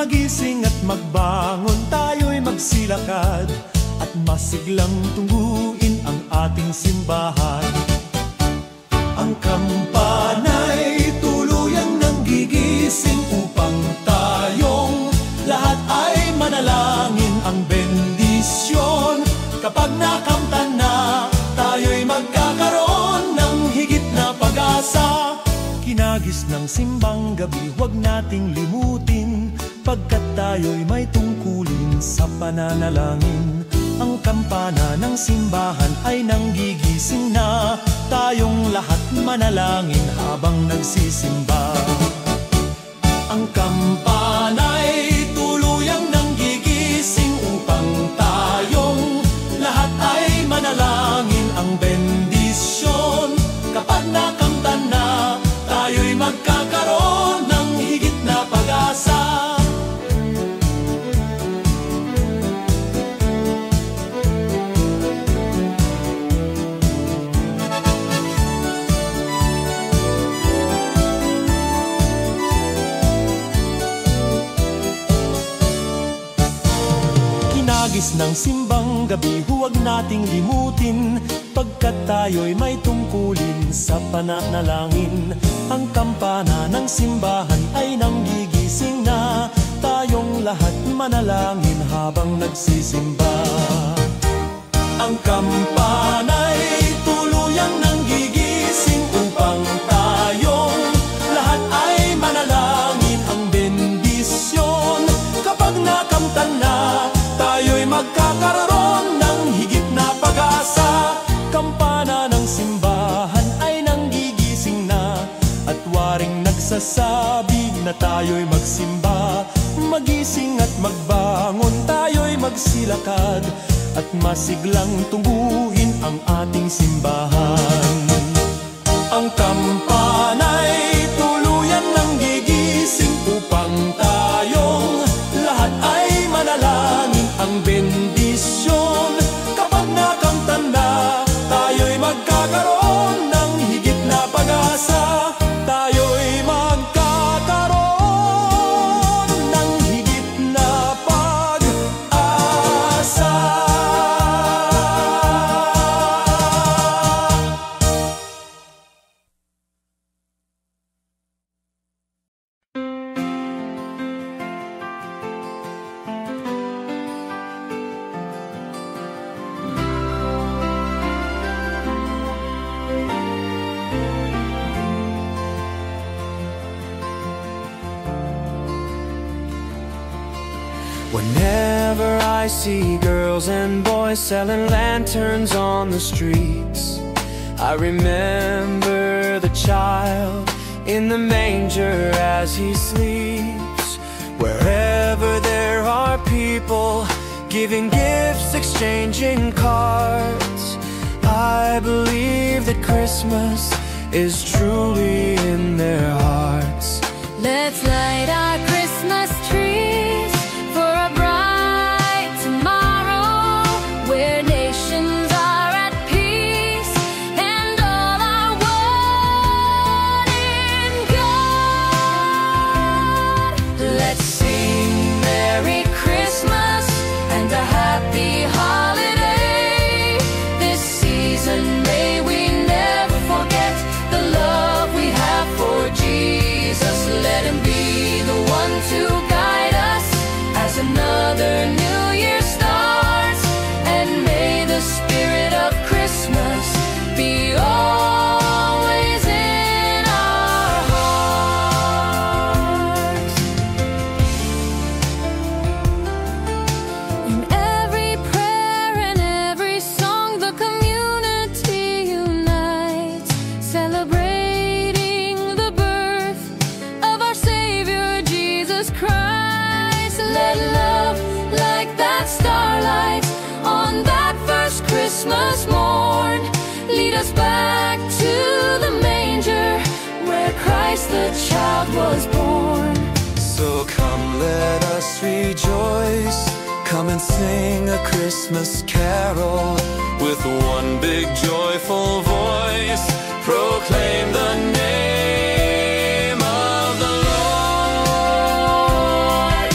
Magising at magbangon, tayo'y magsilakad at masiglang tungguin ang ating simbahan. Ang kampana'y tuluyang nanggigising upang tayong lahat ay manalangin. Ang bendisyon kapag nakamtan na, tayo'y magkakaroon ng higit na pag-asa. Kinagis ng simbang gabi, huwag nating limutin, pagkat tayo'y may tungkulin sa pananalangin. Ang kampana ng simbahan ay nanggigising na, tayong lahat manalangin habang nagsisimba. Ang kampana'y tuluyang nanggigising upang tayong lahat ay manalangin. Ang bendisyon kapag nakamtan na, tayo'y magkakaroon ng higit na pag-asa. Kinagis ng simbang gabi, huwag nating limutin, pagkat tayo'y may tungkulin sa pananalangin. Ang kampana ng simbahan ay nanggigising na, tayong lahat manalangin habang nagsisimba. Ang kampana'y tuluyang nanggigising upang tayong lahat ay manalangin. Ang bendisyon kapag nakamtan na, tayo'y magkakaroon ng higit na pag-asa. Kampana ng simbahan ay nanggigising na, at waring nagsasabi na tayo'y magsimba. Magising at magbangon, tayo'y magsilakad at masiglang tungguin ang ating simbahan. Ang kampana'y tuluyan nanggigising upang tayong lahat ay manalangin. Ang bendisyon kapag nakamtan na, tayo'y magkakaroon ng higit na pag-asa. Tayo'y magkakaroon ng higit na pag-asa. Whenever I see girls and boys selling lanterns on the streets, I remember the child in the manger as he sleeps. Wherever there are people giving gifts, exchanging cards, I believe that Christmas is truly in their hearts. Let's light our Christmas trees for a bright tomorrow, where nations are at peace and all are one in God. Let's sing Merry Christmas and a Happy Holiday. This season may we never forget the love we have for Jesus. Let him be the one to guide us as another new year starts, and may the spirit of Christmas be always in our hearts. In every prayer and every song, the community unites, celebrating the birth of our Savior Jesus Christ. Let love, like that starlight on that first Christmas morn, lead us back to the manger where Christ the child was born. So come, let us rejoice. Come and sing a Christmas carol with one big joyful voice. Proclaim the name of the Lord.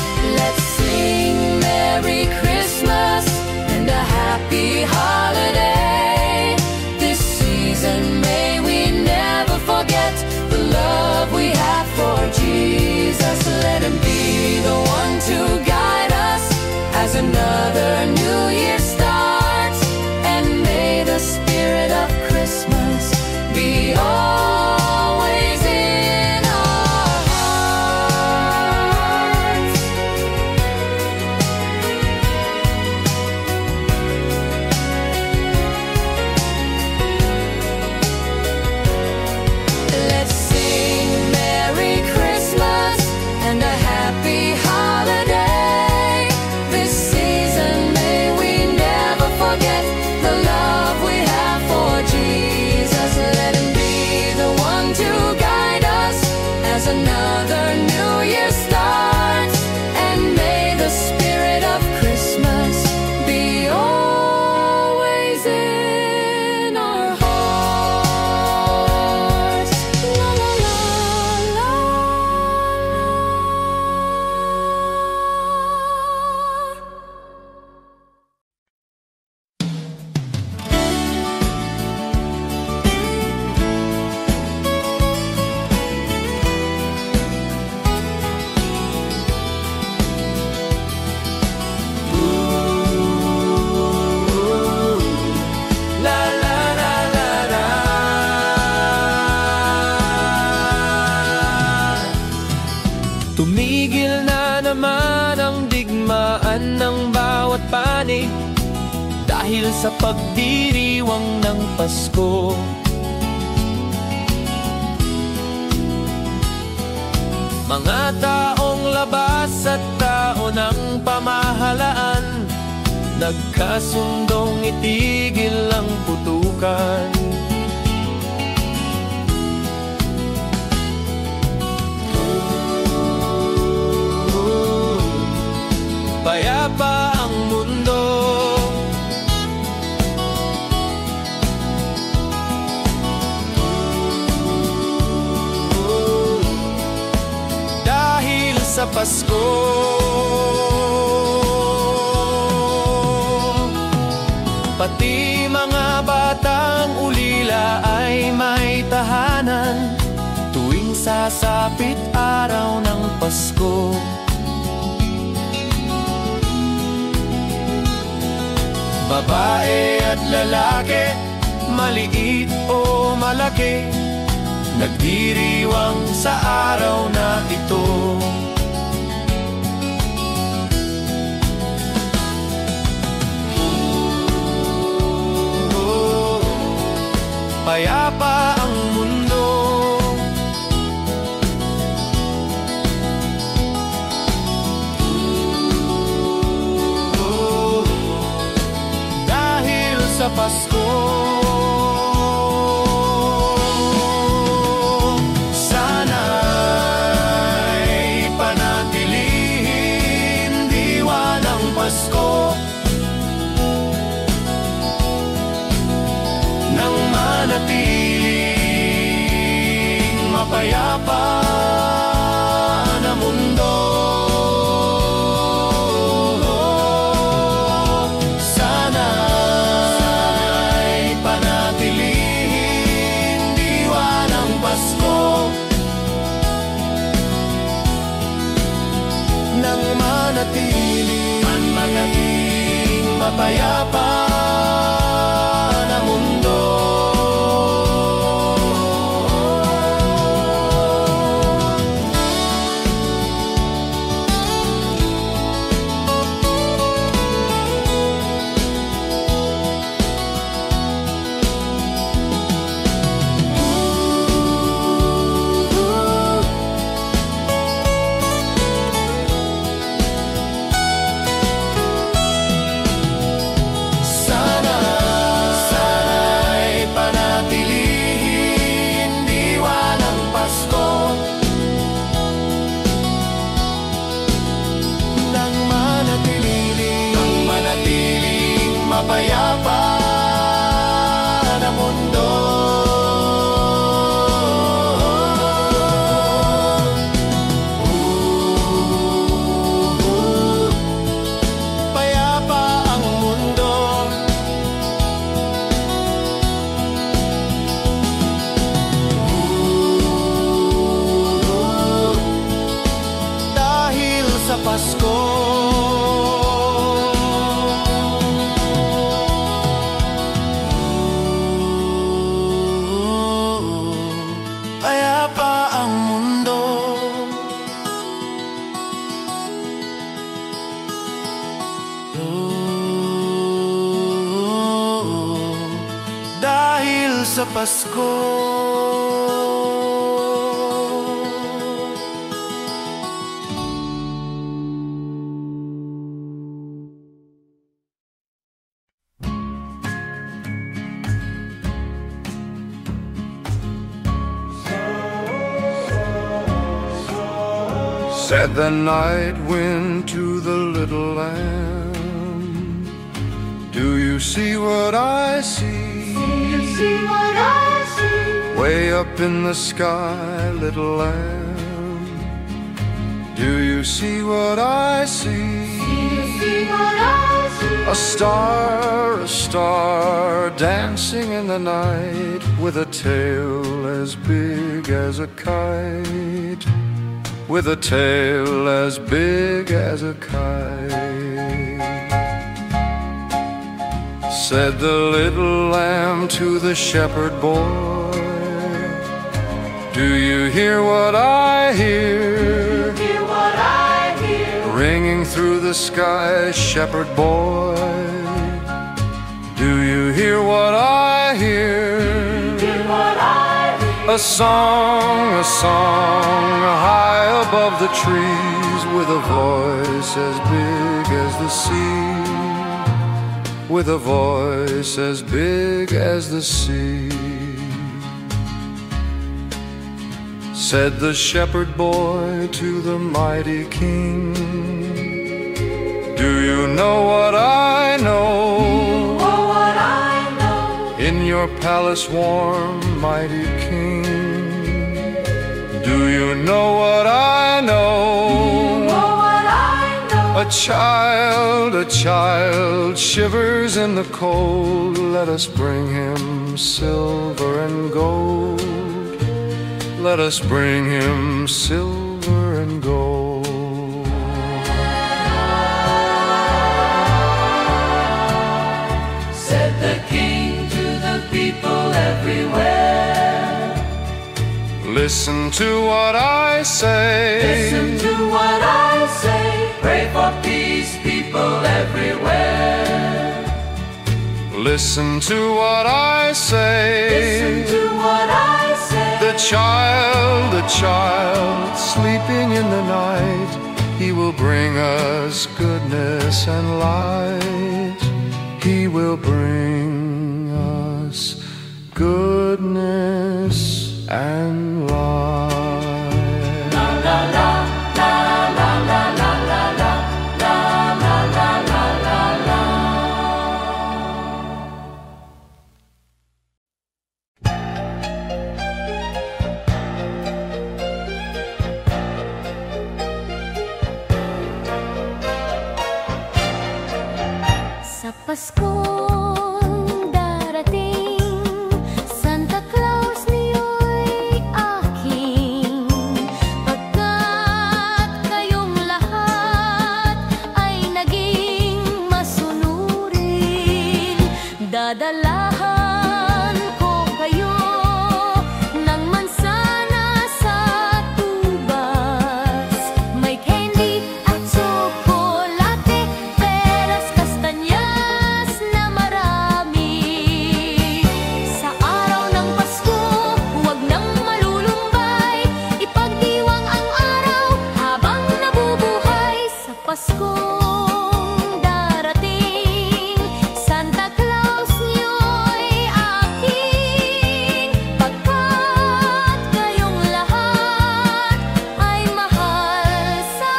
ng digmaan ng bawat panig, dahil sa pagdiriwang ng Pasko. Mga taong labas at tao ng pamahalaan, nagkasundong itigil ang putukan. Payapa ang mundo, dahil sa Pasko. Pati mga batang ulila ay may tahanan tuwing sasapit araw ng Pasko. Babae at lalaki, maliit o malaki, nagdiriwang sa araw na ito. Payapa ang mundo, dahil sa Pasko. Sana'y panatilihin diwa ng Pasko, nang manatiling mapayapa na mundo. Sana'y panatilihin diwa ng Pasko, nang manatiling mapayapa na mundo. Mapayapa na mundo. Payapa ang mundo, dahil sa Pasko. Dahil sa Pasko. Said the night wind to the little lamb, do you see what I see? Do you see what I see? Way up in the sky, little lamb, do you see what I see? Do you see what I see? A star dancing in the night, with a tail as big as a kite, with a tail as big as a kite. Said the little lamb to the shepherd boy, do you hear what I hear? Hear what I hear? Ringing through the sky, shepherd boy. Do you hear what I hear? A song high above the trees, with a voice as big as the sea, with a voice as big as the sea. Said the shepherd boy to the mighty king, do you know what I know? Oh, what I know. In your palace warm, mighty king, do you know what I know? Oh, what I know. A child shivers in the cold. Let us bring him silver and gold. Let us bring him silver and gold. Said the king to the people everywhere, listen to what I say. listen to what I say. Pray for peace, people everywhere. Listen to what I say. Listen to what I say. The child sleeping in the night, he will bring us goodness and light. He will bring us goodness and light. La la la la la la la la la la la la la la. Sa Paskong darating, Santa Claus niyo'y aking. Pagkat kayong lahat ay naging masunurin, dadalahan ko kayo ng mansana sa tubas. May candy at tsokolate, peras, kastanyas na marami. Sa araw ng Pasko, huwag nang malulumbay, ipagdiwang ang araw habang nabubuhay. Sa Paskong darating, Santa Claus niyo'y aking. Pagkat kayong lahat ay mahal sa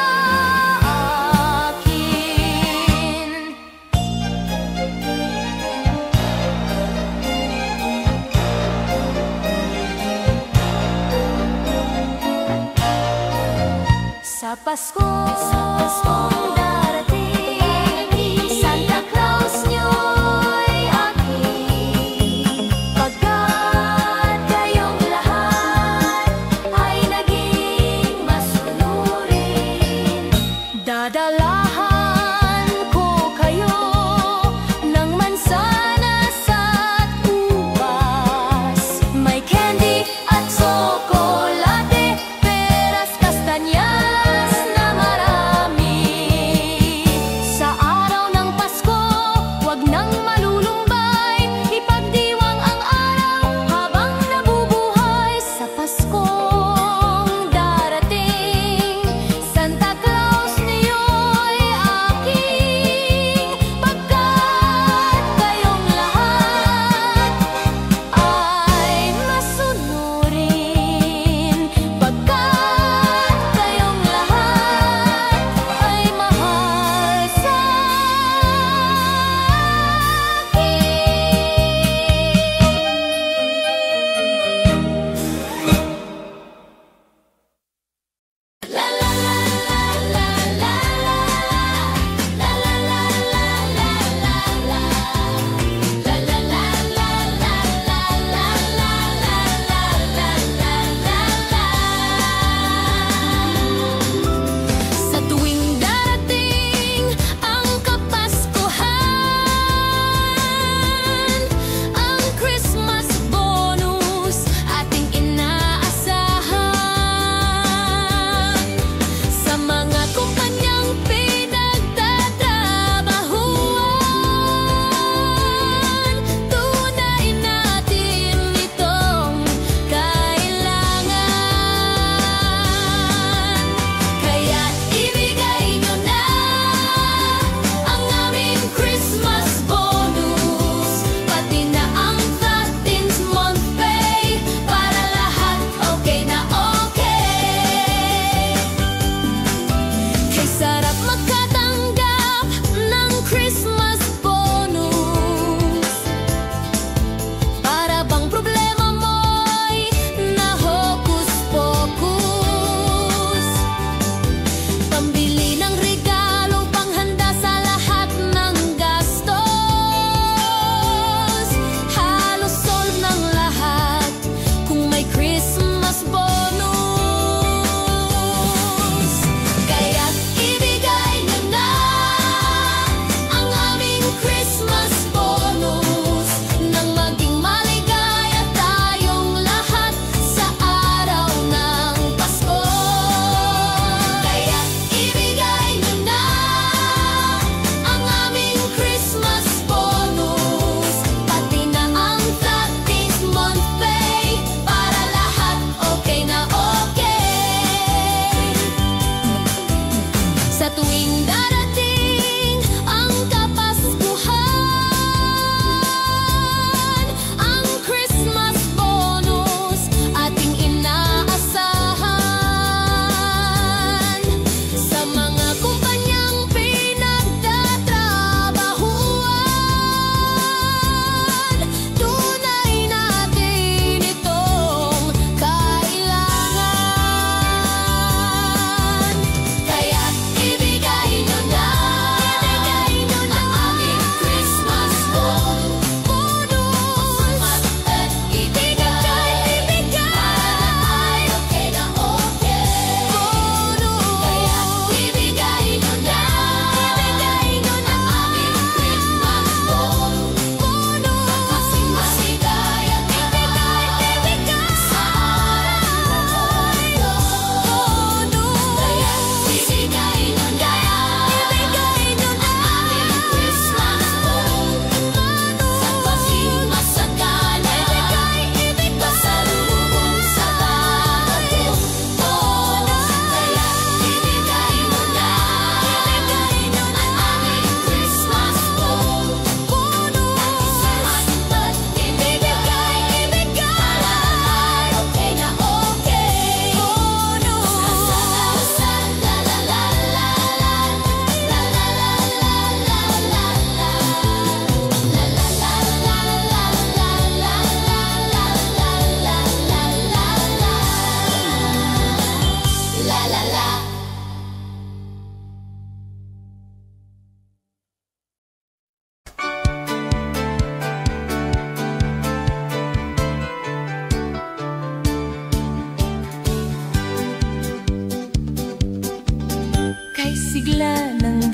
akin. Sa Paskong darating, Santa Claus niyo'y aking. Pagkat kayong lahat ay naging masunurin, dadalahan ko kayo ng mansana sa tubas. May candy at tsokolate, peras, kastanyas na marami.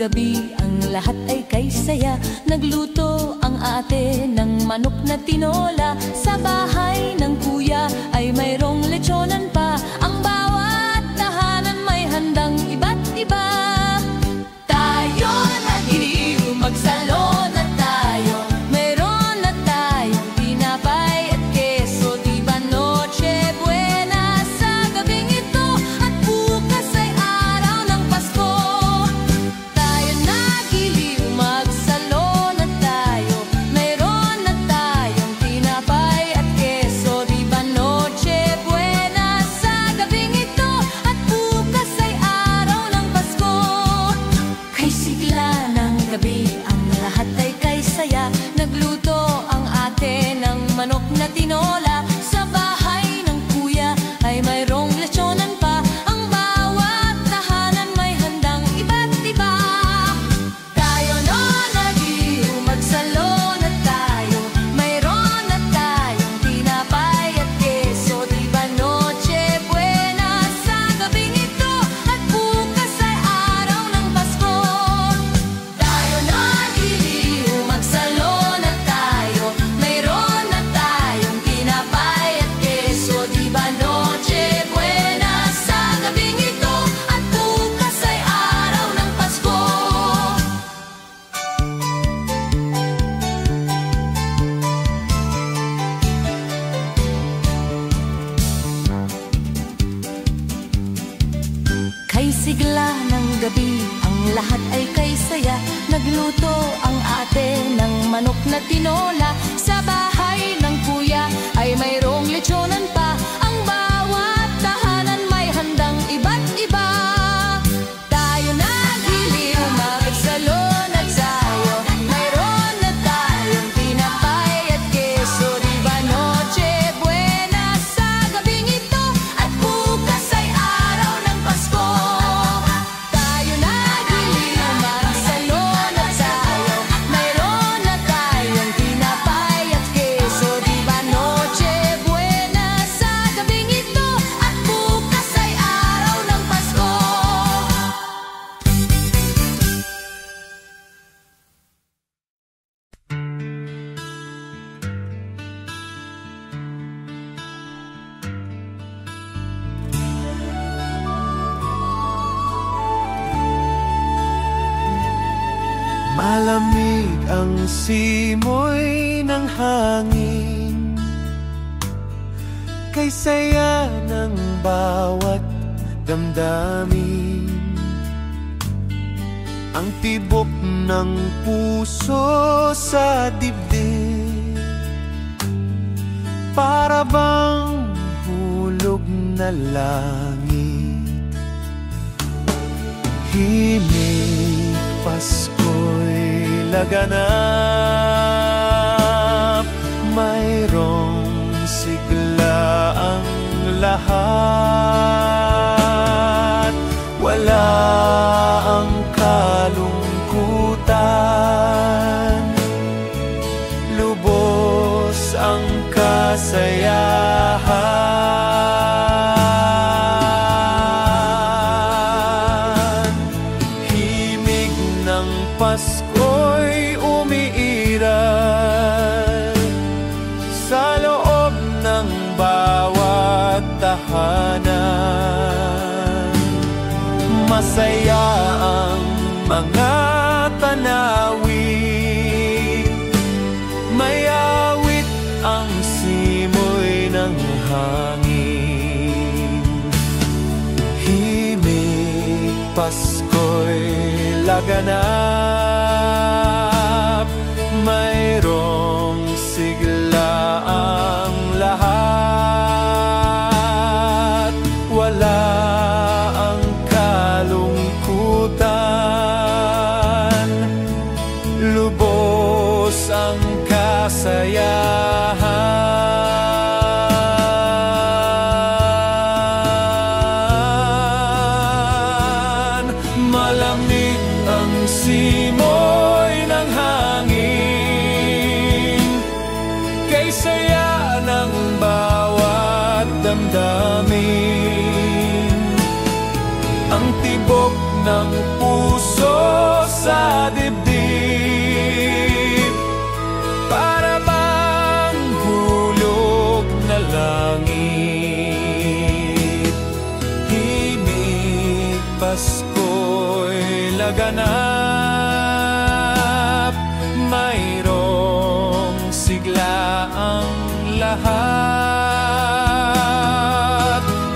gabi ang lahat ay kay saya. Nagluto ang ate ng manok na tinola. Sa bahay ng kuya ay mayroong lechonan pa. Ang bawat tahanan may handang iba't iba. Tayo nagiliw, magsalon na tayo. Mayroon na tayong tinapay at keso. Di ba Noche Buena sa gabing ito? At bukas ay araw ng Pasko. Tayo nagiliw, magsalon na tayo. Mayroon na tayong tinapay at keso. Di ba Noche Buena sa gabing ito? At bukas ay araw ng Pasko. Kay sigla ng gabi ang lahat ay kay saya. Nagluto ang ate ng manok na tinola. Sa bahay ng kuya ay mayroong lechonan pa. Ang bawat tahanan may handang iba't iba. Tayo no nagiliw, magsalon na tayo. Mayroon na tayong tinapay at keso. Di ba Noche Buena sa gabing ito? At bukas ay araw ng Pasko. Tayo nagiliw, magsalon na tayo. Mayroon na tayong tinapay at keso. Di ba Noche Buena sa gabing ito? At bukas ay araw ng Pasko. Kay sigla ng gabi ang lahat ay kay saya. Nagluto ang ate ng manok na tinola. Sa bahay ng kuya ay mayroong lechonan pa. Ang bawat tahanan may handang iba't iba. Tayo nagiliw, magsalon na tayo. Mayroon na tayong tinapay at keso. Di ba Noche Buena sa gabing ito? At bukas ay araw ng Pasko. Tayo nagiliw, magsalon na tayo. Mayroon na tayong tinapay at keso. Di ba Noche Buena sa gabing ito? At bukas ay araw ng Pasko. Malamig ang simoy ng hangin, kay saya ng bawat damdamin. Ang tibok ng puso sa dibdib, para bang hulog na langit. Himig Pasko'y laganap, mayroong sigla ang lahat. Wala ang kalungkutan, lubos ang kasayahan. Himig ng Pasko'y umiiral sa loob ng bawat tahanan. Masaya ang mga tanawin, may awit ang simoy ng hangin. Himig Pasko'y laganap, mayroong sigla ang lahat. Wala ang kalungkutan, lubos ang kasayahan. Malamig ang simoy ng hangin, kay saya ng bawat damdamin. Ang tibok ng puso sa dibdib, para bang hulog na langit. Himig Pasko'y laganap, mayroong sigla ang lahat.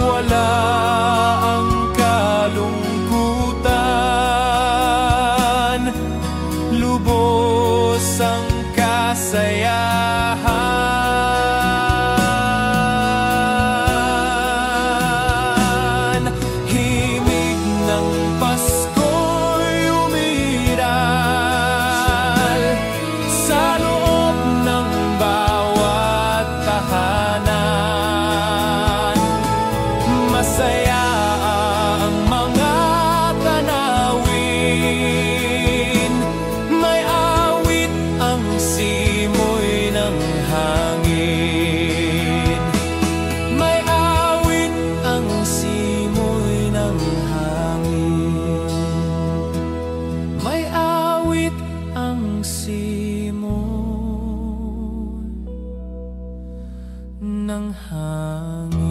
Wala ang kalungkutan, lubos ang kasayahan. Himig ng Pasko'y umiral sa loob ng bawat tahanan. Masaya ang mga tanawin, may awit ang simoy ng hangin. May awit ang simoy ng hangin. May awit ang simoy ng hangin.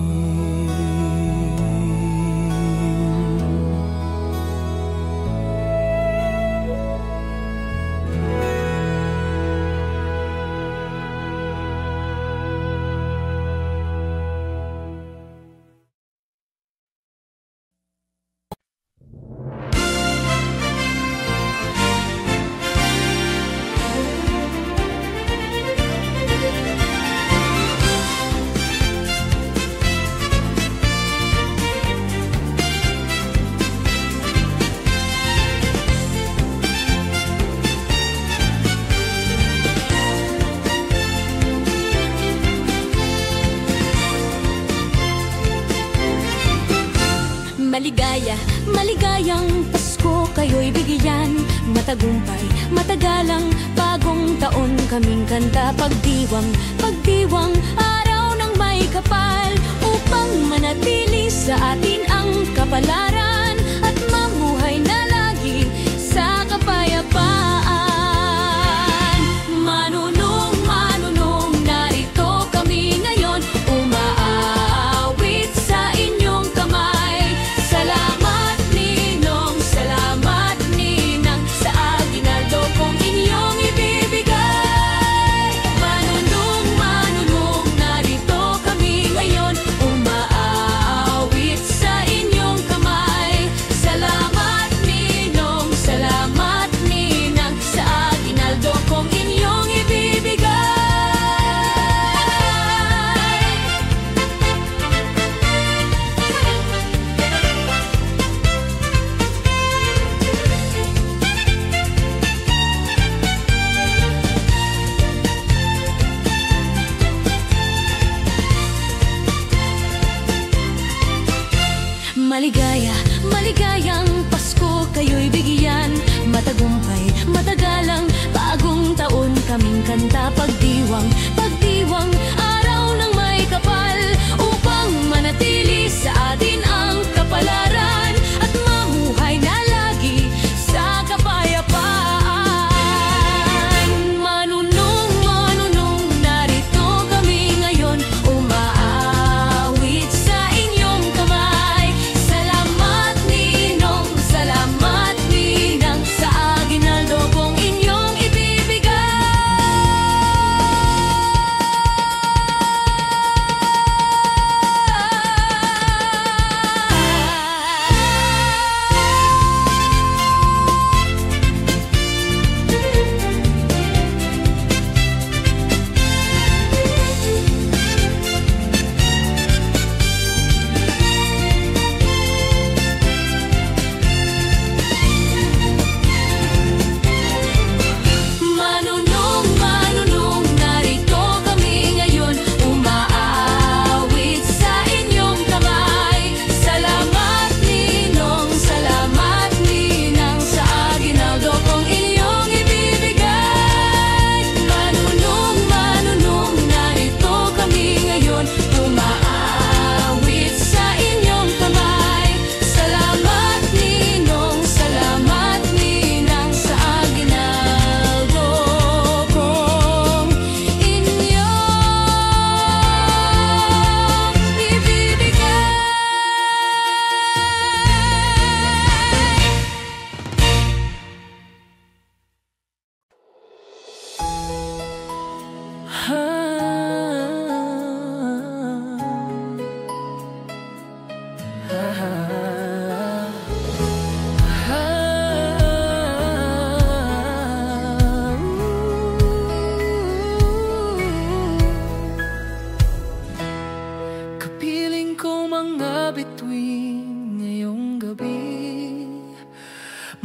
Maligaya, maligayang Pasko kayo'y bigyan. Matagumpay, matagalang bagong taon kaming kanta. Pagdiwang, pagdiwang, araw ng may kapal, upang manatili sa atin ang kapalaran at mamuhay na lagi sa kapayapaan. Manunong, manunong, narito kami ngayon, umaawit sa inyong kamay. Salamat ninong, salamat ninang, sa aginaldo kong inyong ibibigay. Manunong, manunong, narito kami ngayon, umaawit sa inyong kamay. Salamat ninong, salamat ninang, sa aginaldo kong inyong ibibigay. Maligaya, maligayang Pasko kayo'y bigyan. Matagumpay, matagalang bagong taon kaming kanta. Pagdiwang, pagdiwang, araw ng may kapal, upang manatili sa atin ang kapalaran at mamuhay na lagi sa kapayapaan. Manunong, manunong, narito kami ngayon, umaawit sa inyong kamay. Salamat ninong, salamat ninang, sa aginaldo kong inyong ibibigay.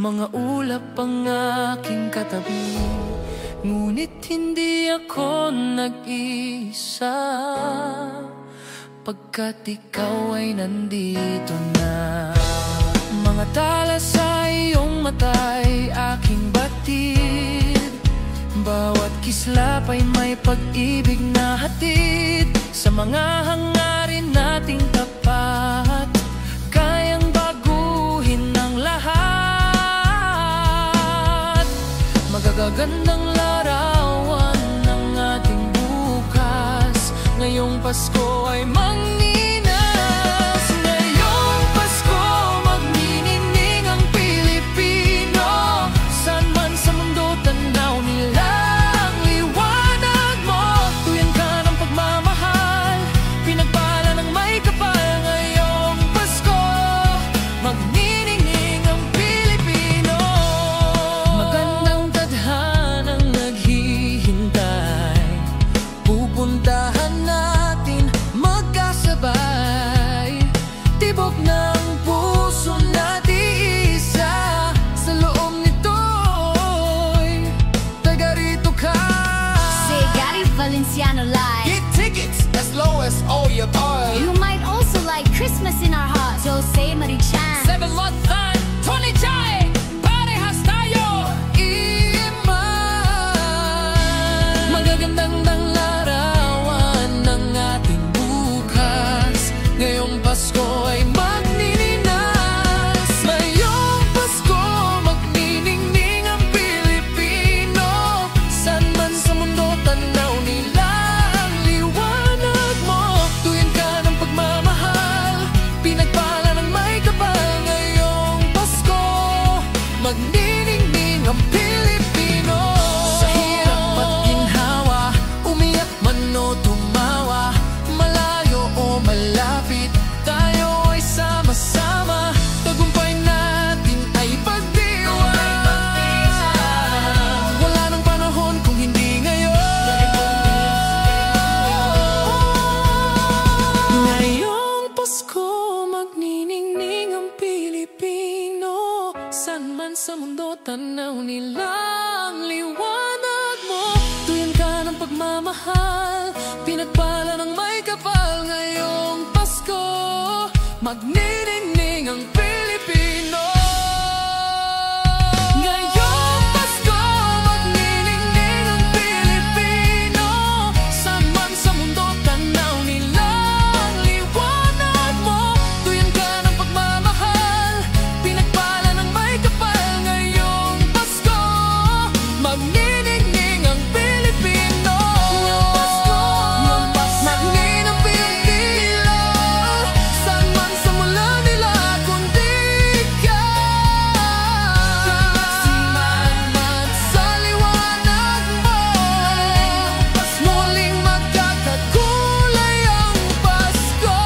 mga ulap ang aking katabi, ngunit hindi ako nag-isa, pagkat ikaw ay nandito na. Mga tala sa iyong mata'y aking batid, bawat kislap ay may pag-ibig na hatid. Sa mga hangarin nating tapat, kayang baguhin ng lahat. Magagandang larawan ng ating bukas, ngayong Pasko ay magninas. Ngayong Pasko magniningning ang Pilipino, saan man sa mundo tanaw nila ang liwanag mo. Tuyan ka ng pagmamahal, pinagpala ng may kapal. Ngayong Pasko magniningning ang Pilipino. Magandang tadhanang naghihintay, pupuntahan natin magkasabay. Tibok ng puso natin isa, sa loob nito'y taga rito ka. Say Gary Valenciano live. Get tickets as low as all your toys. You might also like Christmas in our hearts. Jose Marichan. 7-month time, Tony Chai, parehas tayo. Iman magagandang larawan ng ating bukas, ngayong Pasko ay magninas. Ngayong Pasko magniningning ang Pilipino, saan man sa mundo tanaw nila ang liwanag mo. Tuyan ka ng pagmamahal, pinagpala ng may kapal. Ngayong Pasko magniningning ang Pilipino. Sa hirap at ginhawa, umiyak man o tumawa, malayo o malapit, tayo ay sama-sama. Tagumpay natin ay pagdiwang. Wala nang panahon kung hindi ngayon. Ngayong Pasko magniningning ang Pilipino, saan man sa mundo tanaw nila ang liwanag mo. Tuyan ka ng pagmamahal, pinagpala ng may kapal. Ngayong Pasko magniningning ang Pilipino. Ngayong Pasko magniningning ang Pilipino, saan man sa mundo tanaw nila ang liwanag mo. Tuyan ka ng pagmamahal, pinagpala ng may kapal. Ngayong Pasko magniningning ang Pilipino. Ngayong Pasko magniningning ang Pilipino, saan man sa mula nila kundi ikaw. Simanman sa liwanag mo, muling magkakakulay ang Pasko.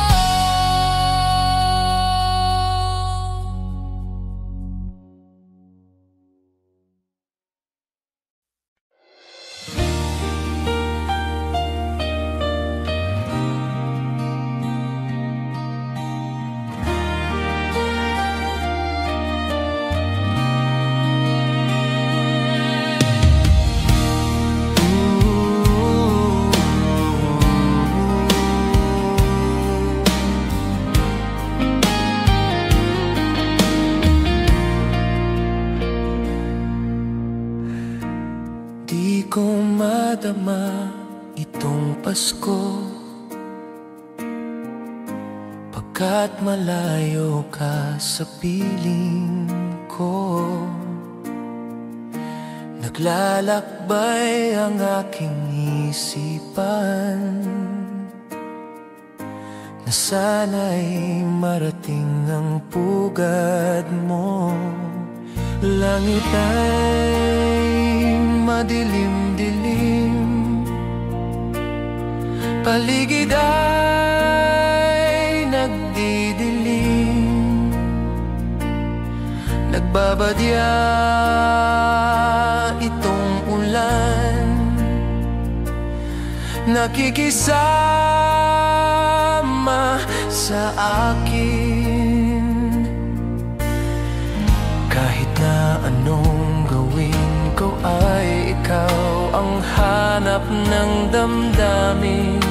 Di ko madama itong Pasko, pagkat malayo ka sa piling ko. Naglalakbay ang aking isipan, na sana'y marating ang pugad mo. Langit ay madilim-dilim, paligid ay nagdidilim, nagbabadya itong ulan, nakikisama sa akin. Kahit na ang hanap ng damdamin.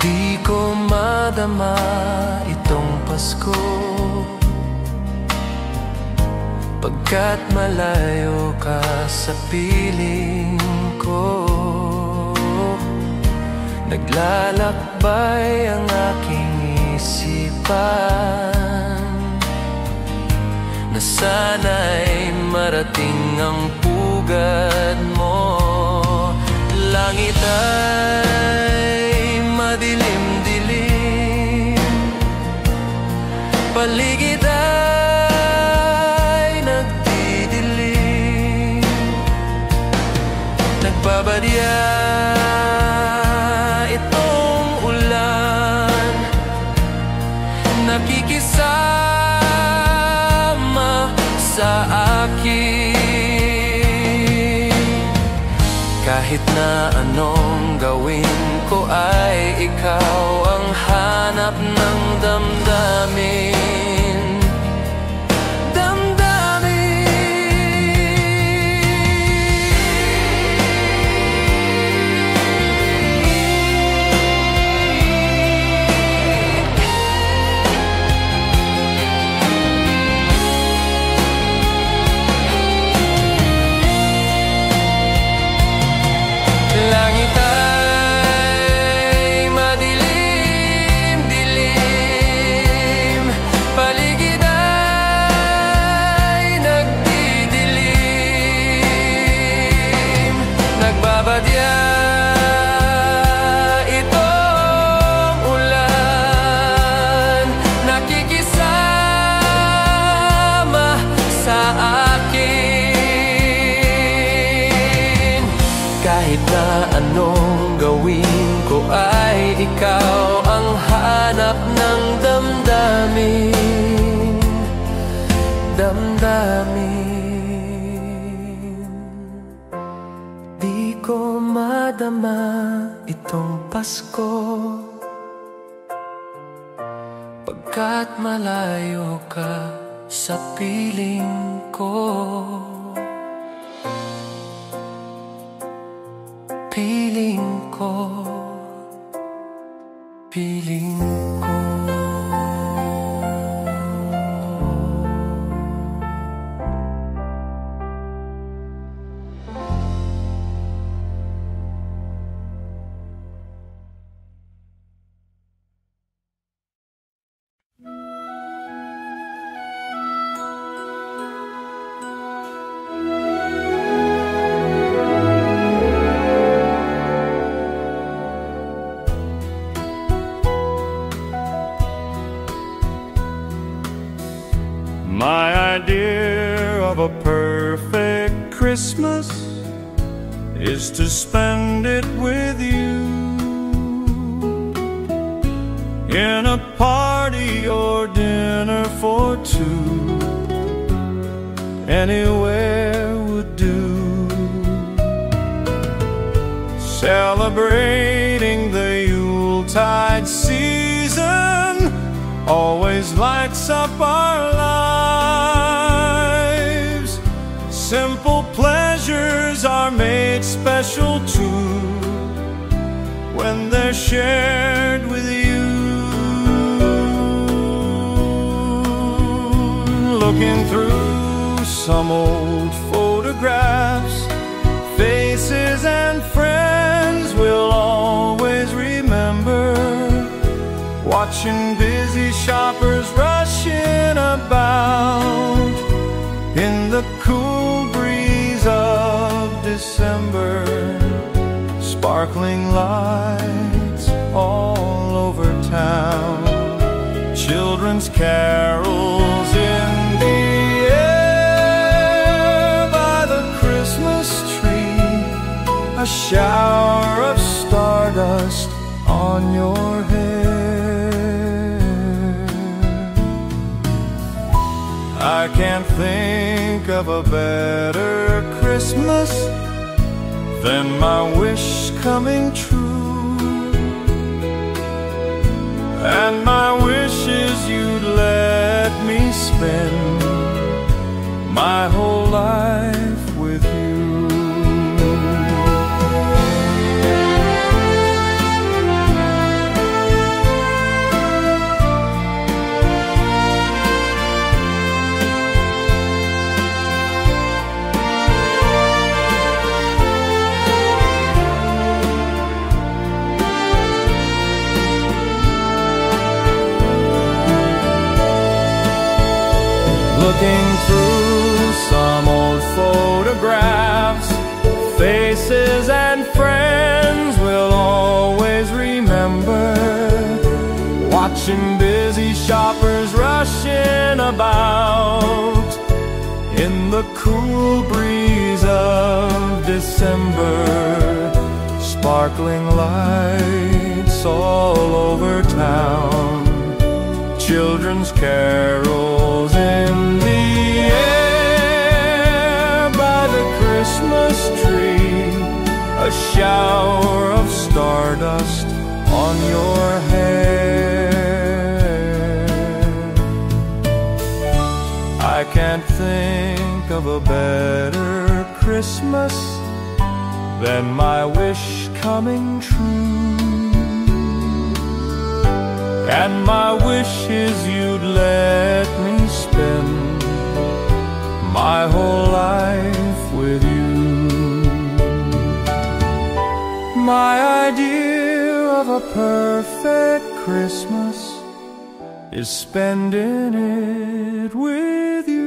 Di ko madama itong Pasko, pagkat malayo ka sa piling ko. Naglalakbay ang aking isipan, na sana'y marating ang pugad mo. Langit ay madilim-dilim, paligid ay nagdidilim. Nagbabadya itong ulan, nakikisama sa akin. Kahit na anong gawin ko ay ikaw ang hanap ng damdamin. Langit ay madilim-dilim, paligid ay nagdidilim. Nagbabadya itong ulan, nakikisama sa akin. Kahit na anong gawin ko ay ikaw ang hanap ng damdamin. Di ko madama itong Pasko, pagkat malayo ka sa piling ko. Piling ko. My idea of a perfect Christmas is to spend it with you, in a party or dinner for two. Anywhere would do. Celebrating the Yuletide season always lights up our lives. Simple pleasures are made special too when they're shared with you. Looking through some old photographs, faces and friends we'll always remember. Watching busy shoppers rushing about in the cool breeze of December. Sparkling lights all over town, children's carols in the air by the Christmas tree, a shower of stardust on your hair. I can't think of a better Christmas than my wish coming true. And my wish is you'd let me spend my whole life with you. Looking through some old photographs, faces and friends we'll always remember. Watching busy shoppers rushing about in the cool breeze of December. Sparkling lights all over town, children's carols in the air by the Christmas tree, a shower of stardust on your hair. I can't think of a better Christmas than my wish coming true. And my wish is you'd let me spend my whole life with you. My idea of a perfect Christmas is spending it with you.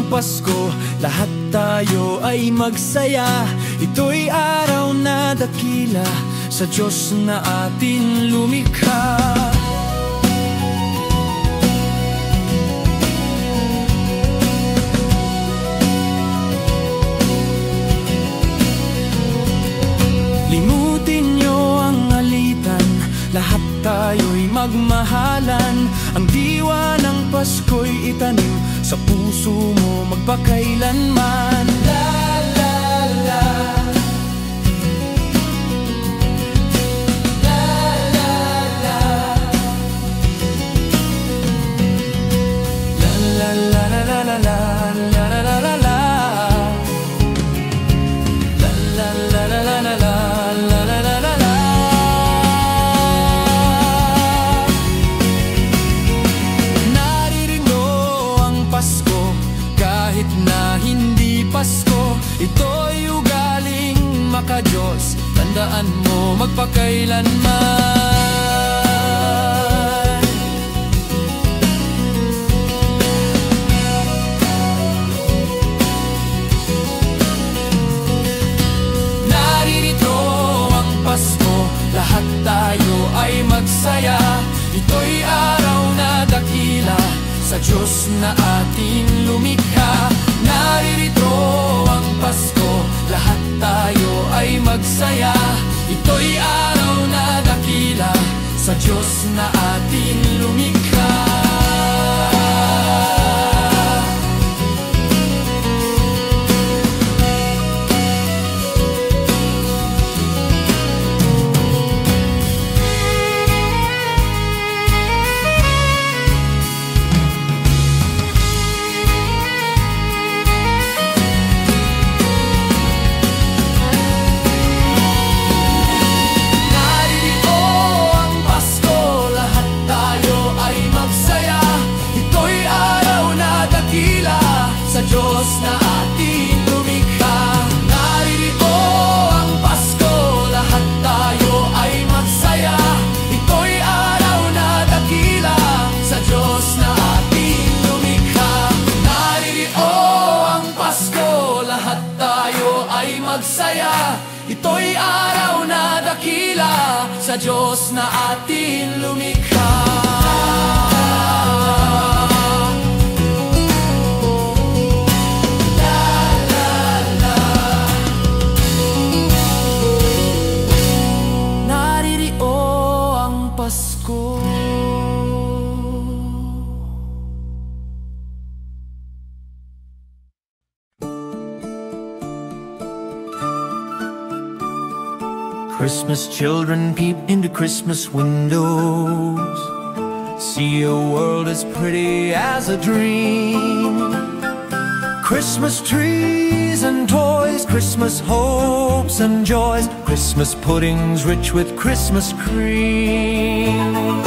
Pasko, lahat tayo ay magsaya. Ito'y araw na dakila sa Diyos na atin lumikha. Limutin niyo ang alitan, lahat tayo'y magmahalan. Ang diwa ng Pasko'y itanim sa puso mo magpakailanman. La la la, la la la, la la la la la la la la la la la, la la la la la la la. Pasko, ito'y ugaling maka-Diyos. Tandaan mo magpakailanman. Naririto ang Pasko, lahat tayo ay magsaya. Ito'y araw na dakila sa Diyos na ating lumikha. Naririto ang Pasko, lahat tayo ay magsaya. Ito'y araw na dakila sa Diyos na ating lumikha. Diyos na ating lumikha. Naririto ang Pasko, lahat tayo ay magsaya. Ito'y araw na dakila sa Diyos na ating lumikha. Naririto ang Pasko, lahat tayo ay magsaya. Ito'y araw na dakila sa Diyos na atin lumikha. Christmas children peep into Christmas windows, see a world as pretty as a dream. Christmas trees and toys, Christmas hopes and joys, Christmas puddings rich with Christmas cream.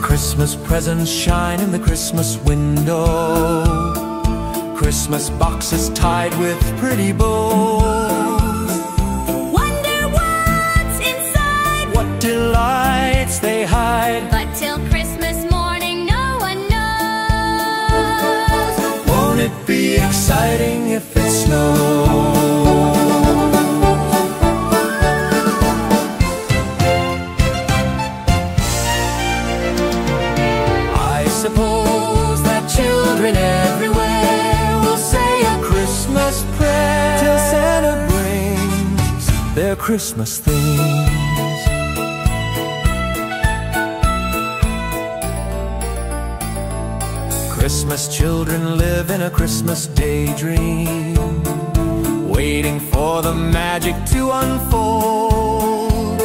Christmas presents shine in the Christmas window, Christmas boxes tied with pretty bows. Wonder what's inside, What delights they hide, but till Christmas morning no one knows. won't it be exciting if it snows? I suppose that children everywhere will say a Christmas prayer till Santa brings their Christmas things. Christmas children live in a Christmas daydream, waiting for the magic to unfold.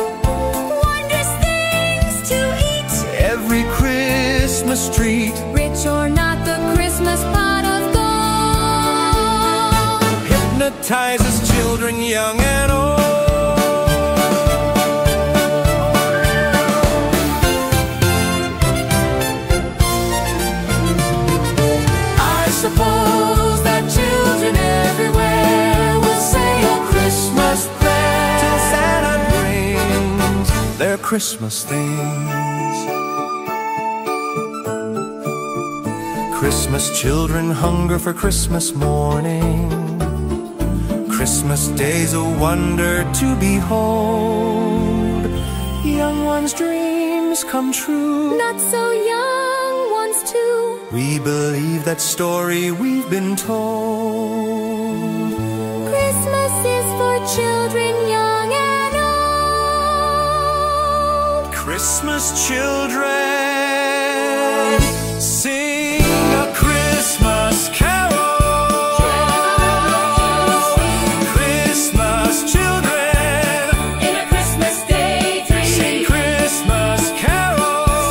Wondrous things to eat, Every Christmas treat rich or not, the Christmas pot of gold. hypnotizes children young and old. I suppose that children everywhere will say a Christmas prayer till Santa brings their Christmas things. Christmas children hunger for Christmas morning, Christmas day's a wonder to behold. Young ones' dreams come true, Not so young ones too. we believe that story we've been told. Christmas is for children young and old. Christmas children, sing a Christmas carol. Christmas children, In a Christmas daydream, sing Christmas carols.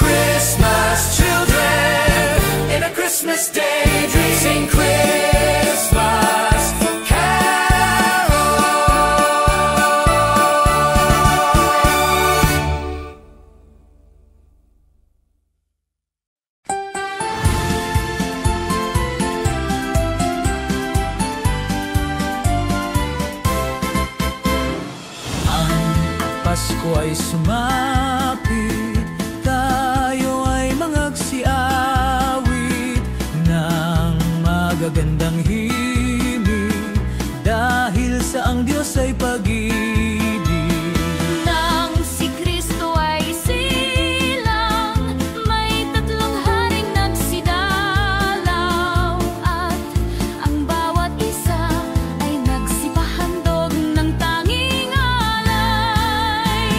Christmas children, in a Christmas daydream, sing Christmas carols. Pasko ay sumapit, tayo ay mangagsiawit ng magagandang himig, dahil sa ang Diyos ay pag-ibig. nang si Kristo ay silang, may tatlong haring nagsidalaw, at ang bawat isa ay nagsipahandog ng tanging alay.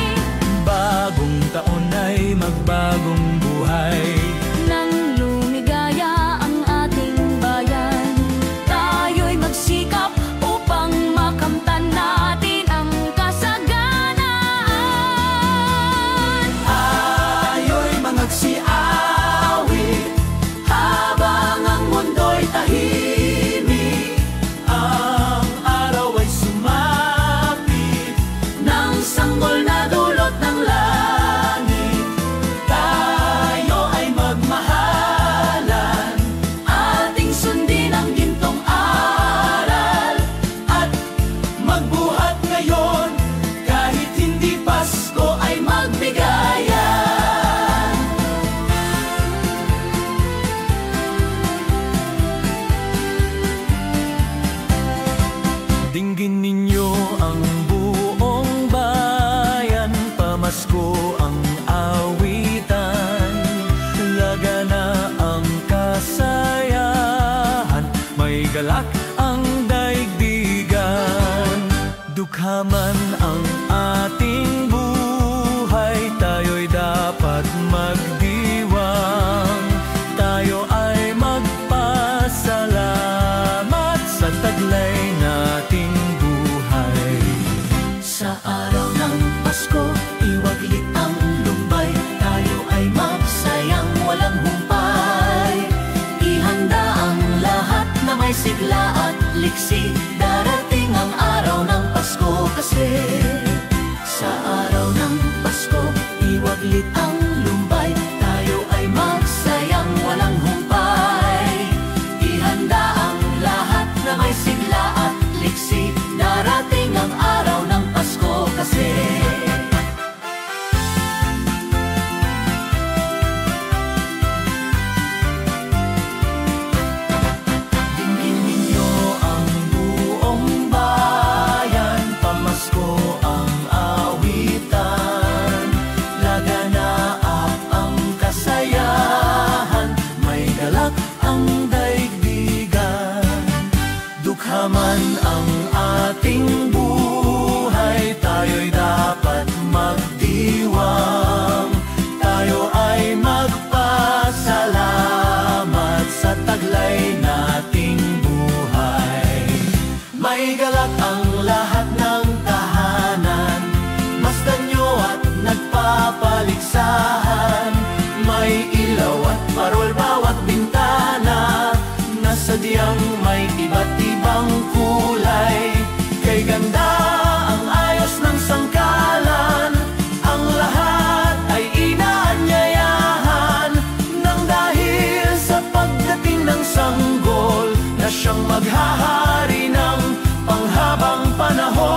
Bagong taon ay magbagong buhay, Nang lumigaya ang ating bayan, tayo'y magsikap upang makamtan natin ang kasaganaan. tayo'y mangagsiawit habang ang mundo'y tahimik. Ang araw ay sumapit, Nang sanggol na dulot ng langit, tayo ay magdiwang. Tayo ay magpasalamat sa taglay nating buhay. Sa araw ng Pasko, iwaglit ang lumbay. Tayo ay magsayang walang humpay. Ihanda ang lahat na may sigla at liksi. Darating ang araw ng Pasko kasi. Sa araw ng Pasko, iwaglit ang lumbay. Tayo ay magsayang walang humpay. Ihanda ang lahat na may sigla at liksi. Darating ang araw ng Pasko kasi. Dinggin ninyo ang buong bayan, pamasko ang awitan. Laganap ang kasayahan, may galak ang daigdigan. Dukhaman ang ating buhay, tayo'y dapat magdiwang. Tayo ay magpasalamat sa taglay nating buhay. May galak ang lahat ng tahanan, masdan nyo at nagpapaligsahan. May ilaw at parol bawat bintana, na sadyang may iba't ibang kulay. Kay ganda ang ayos ng sangkalan, ang lahat ay inaanyayahan. Nang dahil sa pagdating ng sanggol, na siyang maghahari ng panghabang panahon.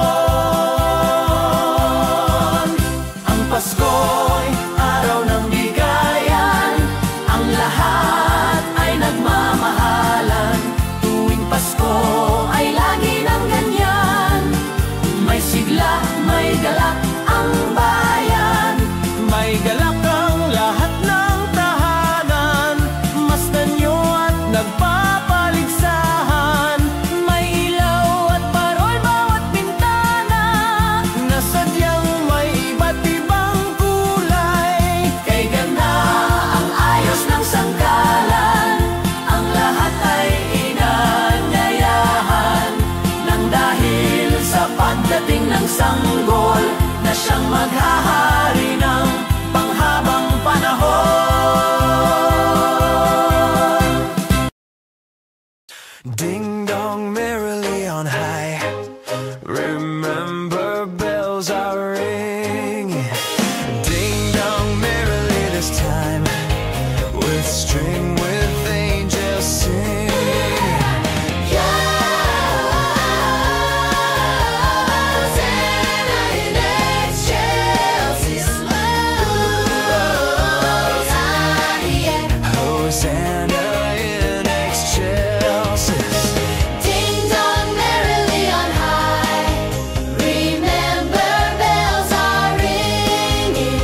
Ang Pasko'y araw ng bigayan, ang lahat ay nagmamahalan. Tuwing Pasko ay lagi ng ganyan, may sigla, may galak ang bayan. May galak ang lahat ng tahanan, masdan nyo at nagpapaligsahan. May ilaw at parol bawat bintana, na sadyang may iba't ibang kulay. Kay ganda ang ayos ng sangkalan, ang lahat ay inaanyayahan. Nang dahil sa pagdating ng sanggol, na siyang maghahari ng panghabang panahon. Ding dong merrily on high, remember bells are ringing. Ding dong merrily this time, with string with angels sing. Hosanna in excelsis. Ding dong merrily on high, remember bells are ringing.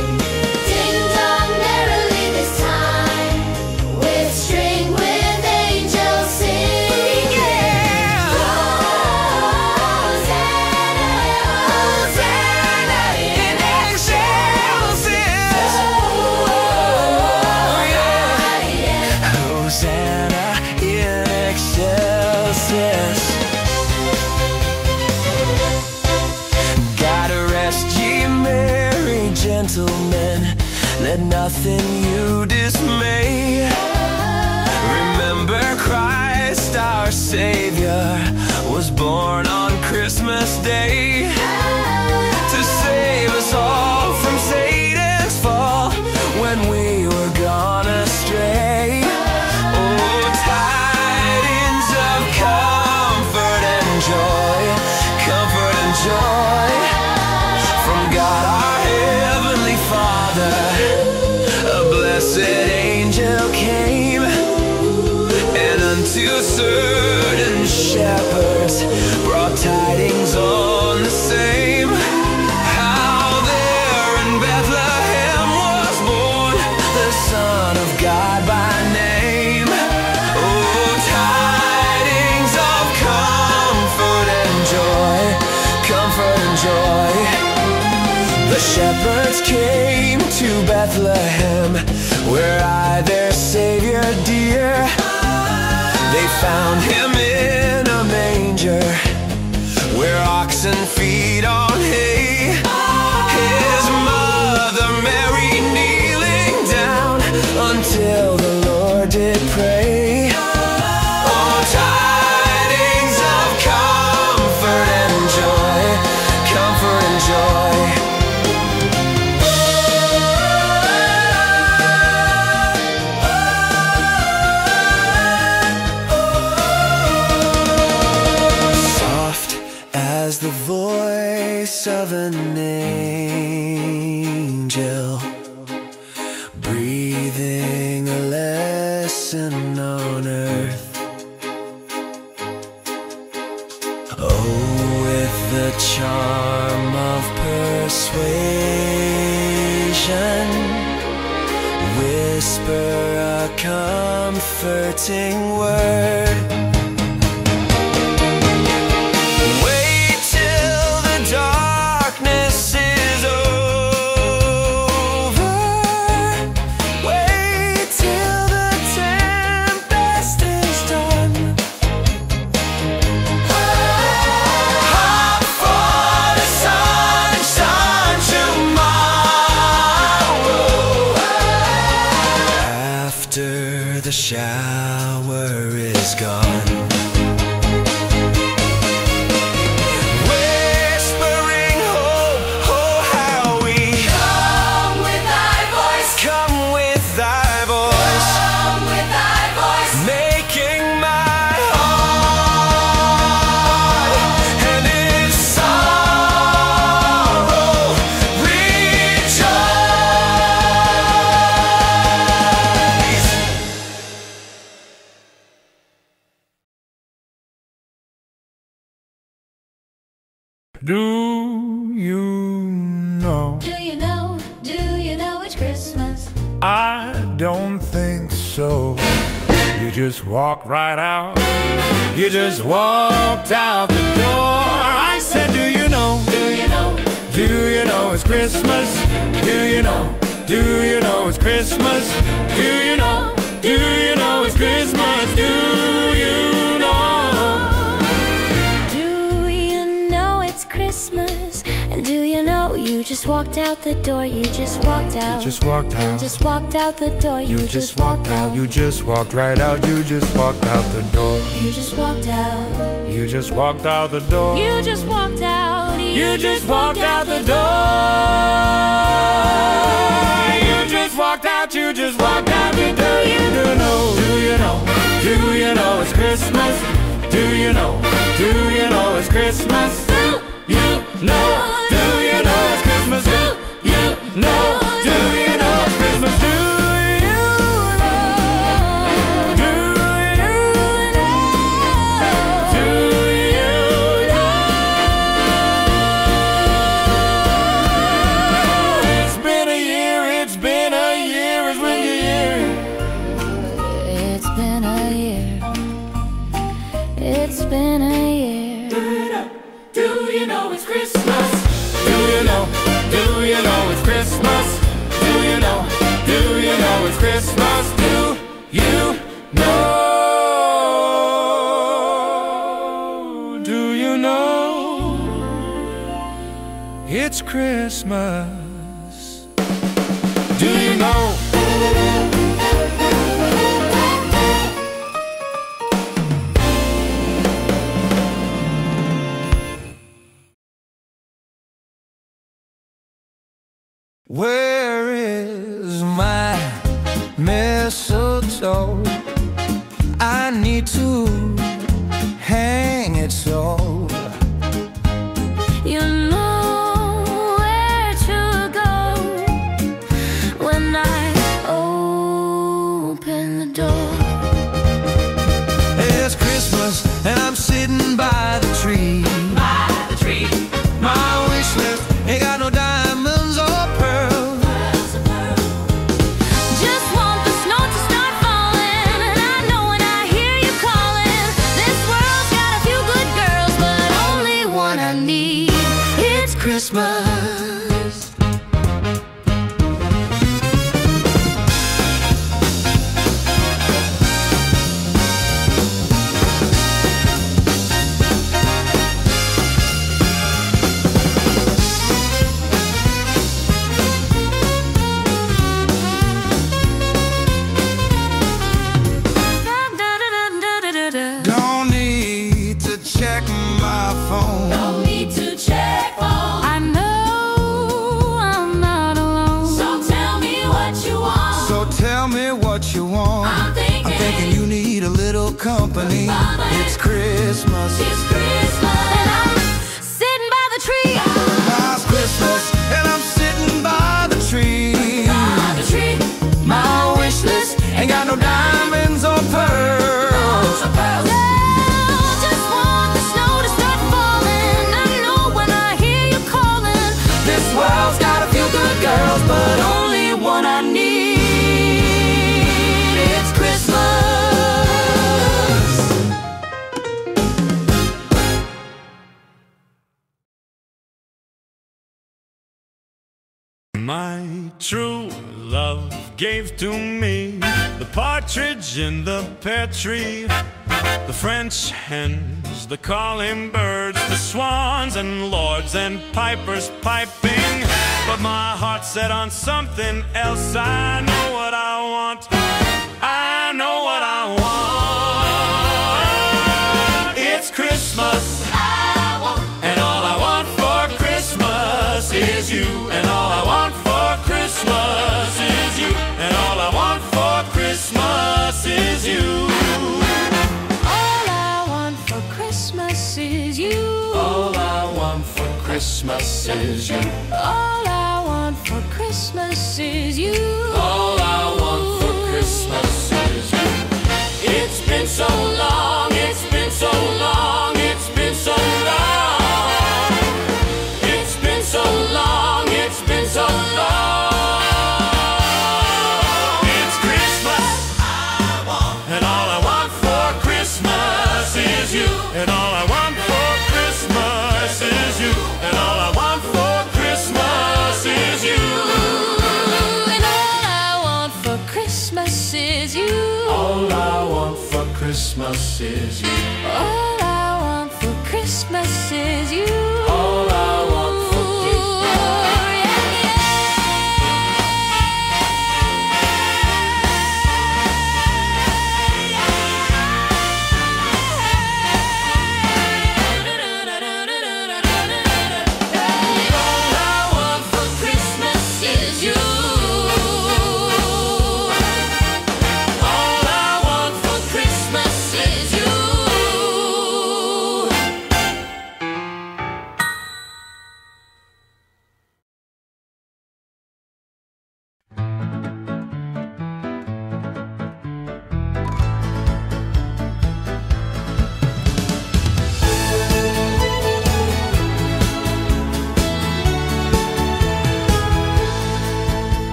Ding dong merrily this time, with string with angels singing. Hosanna in excelsis. Hosanna in excelsis. God rest ye merry gentlemen, let nothing you dismay. Remember Christ our Savior was born on Christmas Day, to save us all from Satan's fall when we were gone astray. Oh, tidings of comfort and joy, comfort and joy, from God our Heavenly Father. A blessed angel came, and unto certain shepherds brought tidings on the same. How there in Bethlehem was born the Son of God by name. Oh, tidings of comfort and joy, comfort and joy. The shepherds came to Bethlehem Bethlehem, where I, their Savior dear, they found him in a manger, where oxen feed on hay. His mother Mary kneeling down until the Lord did pray. Oh, tidings of comfort and joy, comfort and joy. As the voice of an angel, breathing a lesson on earth. Oh, with the charm of persuasion, whisper a comforting word. The shower is gone, whispering hope, oh how we come with thy voice, come with thy voice, come with thy voice, making my heart and its sorrow rejoice. Do you know? Do you know? Do you know it's Christmas? I don't think so. You just walked right out. You just walked out the door. I said, do you know? Do you know? Do you know it's Christmas? Do you know? Do you know it's Christmas? Do you know? Do you know it's Christmas? Do you know? Christmas. And do you know you just walked out the door? You just walked out. You just walked out. Just walked out the door. You just walked out. You just walked right out. You just walked out the door. You just walked out. You just walked out the door. You just walked out. You just walked out the door. You just walked out. You just walked out the door. You do know. Do you know? Do you know it's Christmas? Do you know? Do you know it's Christmas? You know, do you know it's Christmas? You know, do you know it's Christmas? Do you know? Do you know? Do you know? It's been a year, it's been a year, it's when you hear it. It's been a year. It's been a year. Do you know it's Christmas? Do you know? Do you know it's Christmas? Do you know? Do you know it's Christmas? Do you know? Do you know it's Christmas? Do you know? Where is my mistletoe? I need to hang it so You know where to go when I open the door. it's Christmas and I'm sitting by the tree. By the tree. My wish list ain't got no diamonds or pearls. Just want the snow to start falling me what you want. I'm thinking you need a little company. It's Christmas. it's Christmas. And I'm sitting by the tree. It's Christmas, and I'm sitting by the tree. By the tree. My wish list ain't got no diamonds or pearls. Just want the snow to start falling. I know when I hear you calling. This world's got a few good girls, but Only one I need. It's Christmas. My true love gave to me the partridge in the pear tree, the French hens, the calling birds, the swans and lords and pipers piping. But my heart set on something else. I know what I want. I know what I want. It's Christmas. And all I want for Christmas is you. And all I want for Christmas is you. And all I want for Christmas is you. All I want for Christmas is you. all I want for Christmas is you. All I want for Christmas is you. All I want for Christmas is you. It's been so long, it's been so long, it's been so long. It's been so long, it's been so long. It's Christmas, and all I want for Christmas is you. And all I want for Christmas is you. And all I want for Christmas is you. And all I want for Christmas is you. All I want for Christmas is you. All I want for Christmas is you. All I want for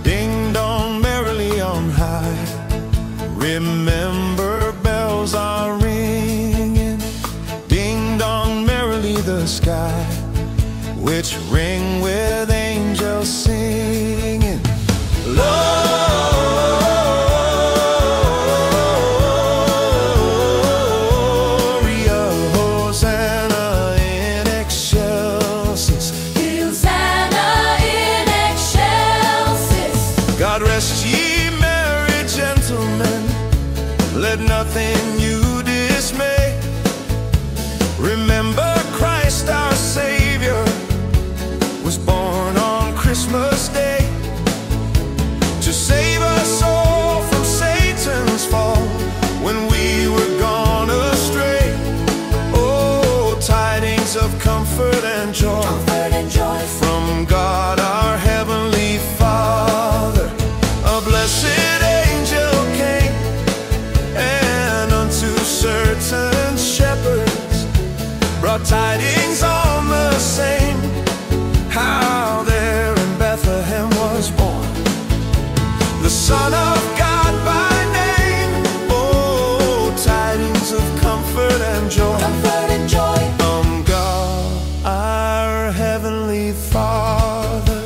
Ding dong merrily on high. Remember, bells are ringing. Ding dong merrily the sky, which ring with angels singing. Gloria, Hosanna in excelsis. Hosanna in excelsis. God rest ye merry gentlemen, let nothing you dismay. Remember Christ our Savior was born on Christmas Day to save us all from Satan's fall when we were gone astray. Oh, tidings of comfort and joy, Comfort and joy. from God our Heavenly Father. A blessed angel came, and unto certain shepherds brought tidings on the same, how there in Bethlehem was born the Son of God by name. Oh, tidings of comfort and joy Comfort and joy. from God our Heavenly Father.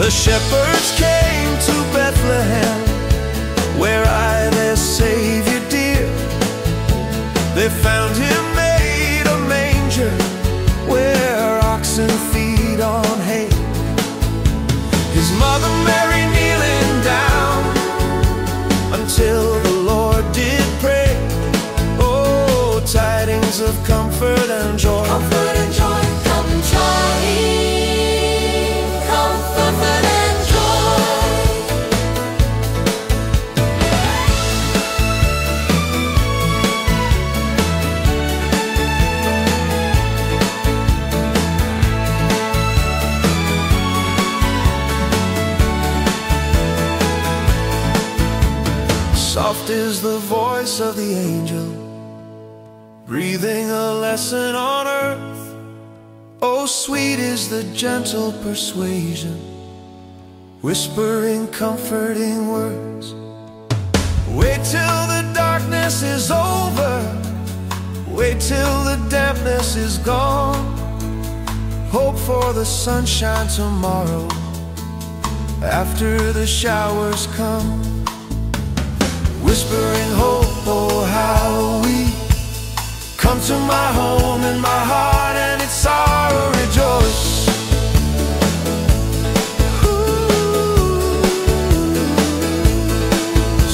The shepherds came to Bethlehem, where I their Savior dear. They found him made a manger, where oxen feed on hay. His mother Mary kneeling down until the Lord did pray. Oh, tidings of comfort and joy. Comfort and joy. Come joy. Comfort and joy. Soft is the voice of the angel, breathing a lesson on earth. Oh, sweet is the gentle persuasion, whispering comforting words. Wait till the darkness is over, wait till the dampness is gone. Hope for the sunshine tomorrow, after the showers come. Whispering hope, oh how we come to my home in my heart, and it's sorrow rejoice.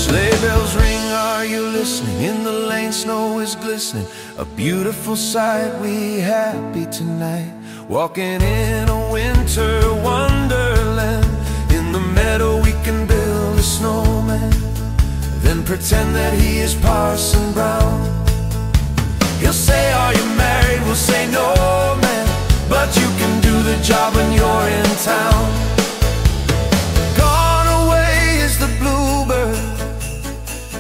Sleigh bells ring, are you listening? In the lane snow is glistening, a beautiful sight, we happy tonight. Walking in a winter wonderland, in the meadow we can build a snowman, then pretend that he is Parson Brown. He'll say, are you married? We'll say, no man, but you can do the job when you're in town. Gone away is the bluebird,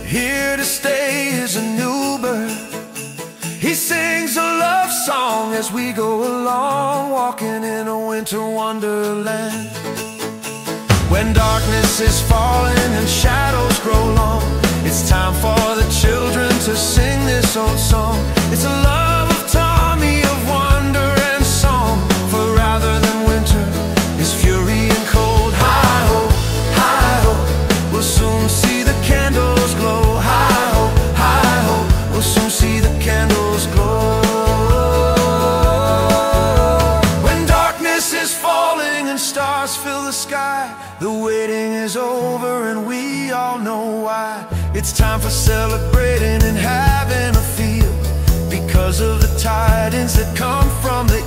here to stay is a new bird. He sings a love song as we go along, walking in a winter wonderland. When darkness is falling and shadows grow long, it's time for the children to sing this old song. It's a love of Tommy, of wonder and song, for rather than winter is fury and cold. Hi ho, we'll soon see the candles glow. Hi ho, we'll soon see the candles glow. When darkness is falling and stars fill the sky, the waiting is over and we all know why. It's time for celebrating and having a feel, because of the tidings that come from the